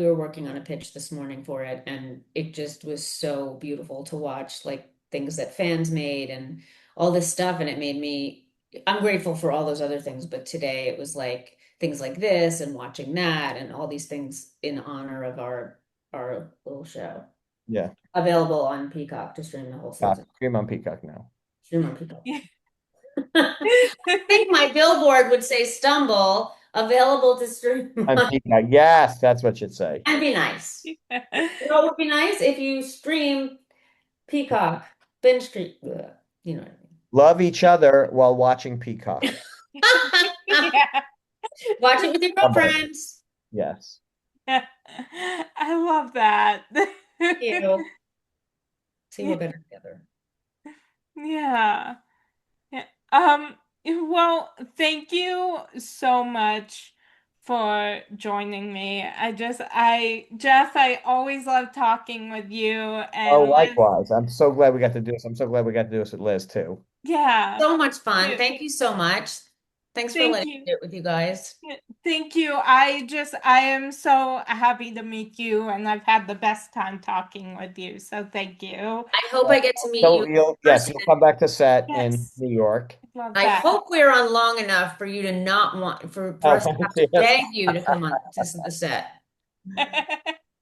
were working on a pitch this morning for it, and it just was so beautiful to watch, like things that fans made and all this stuff. And it made me, I'm grateful for all those other things, but today it was like things like this and watching that and all these things in honor of our little show. Yeah, Available on Peacock to stream the whole Peacock, season. stream on Peacock now. Stream on Peacock. I think my billboard would say stumble, available to stream On on. Peacock, yes, that's what you'd say. That'd be nice. You know, it would be nice if you stream Peacock, binge stream, you know Love each other while watching Peacock. what I mean. Yeah. Watch it with your Stumble. girlfriends. Yes. I love that. Thank you. See, we're better together. Yeah. Yeah. Well, thank you so much for joining me. Jeff, I always love talking with you, Oh, and Liz, likewise. I'm so glad we got to do this. I'm so glad we got to do this with Liz too. yeah. So much fun. you- Thank you so much. Thanks for Thank letting me you. do it with you guys. Thank you. I am so happy to meet you, and I've had the best time talking with you. So thank you. I hope I get to meet you So in yes, person. you'll come back to set in Yes, New York. love I that. hope we're on long enough for you to not want for Oh, us to have to yes. beg you to come on to the set.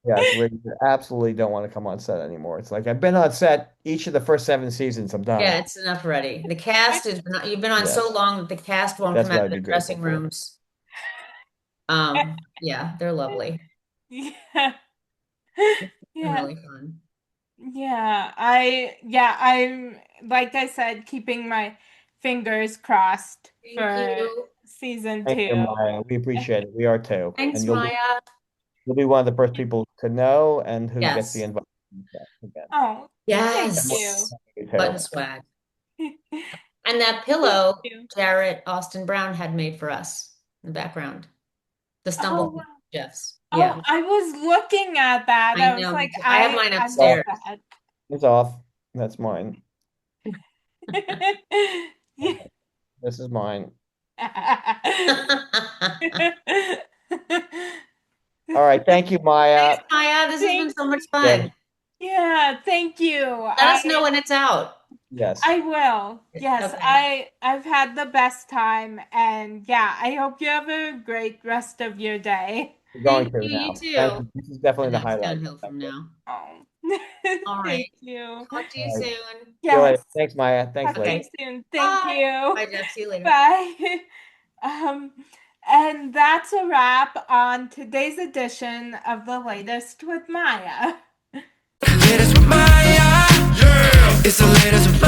Yes, we absolutely don't want to come on set anymore. It's like I've been on set each of the first 7 seasons. I'm Yeah, done. it's enough already. The cast is not, you've been on so Yes, long that the cast won't that's come what out of I'd the be grateful dressing for. rooms. Yeah, they're lovely. Yeah. It's been Yeah. really fun. I'm like I said, keeping my fingers crossed Thank for you. season Thank you, 2. Maya. We appreciate it. We are too. And Thanks, Maya. you'll be one of the first people to know and who gets the Yes. invite again. Oh, thank you. Yes. You Button too. swag. And that Thank pillow you. Jarrett Austin Brown had made for us in the background. The Oh, stumble wow. Jeffs. Oh, Yeah. I was looking at that. I I was know. Me like, too. I have mine I missed Well, upstairs. that. it's off. That's mine. Yeah. This is mine. All right. Thank you, Thanks, Maya. Maya. This has been Thank so much Good. fun. Yeah, thank you. Let us know when it's out. Yes. I will. Yes, Okay. I've had the best time, and yeah, I hope you have a great rest of your day. We're going Thank to you. You now. Thank too. you. This is definitely And the that's highlight. downhill from now. Oh. All right. Thank you. Talk to you All right. soon. See you later. Yes. Thanks, Maya. Thanks, Talk to Liz. you Okay. soon. Thank Bye. you. Bye, Jeff. See you later. Bye. Um, and that's a wrap on today's edition of The Latest with Maya. Latest with Maya. Yeah. It's the latest with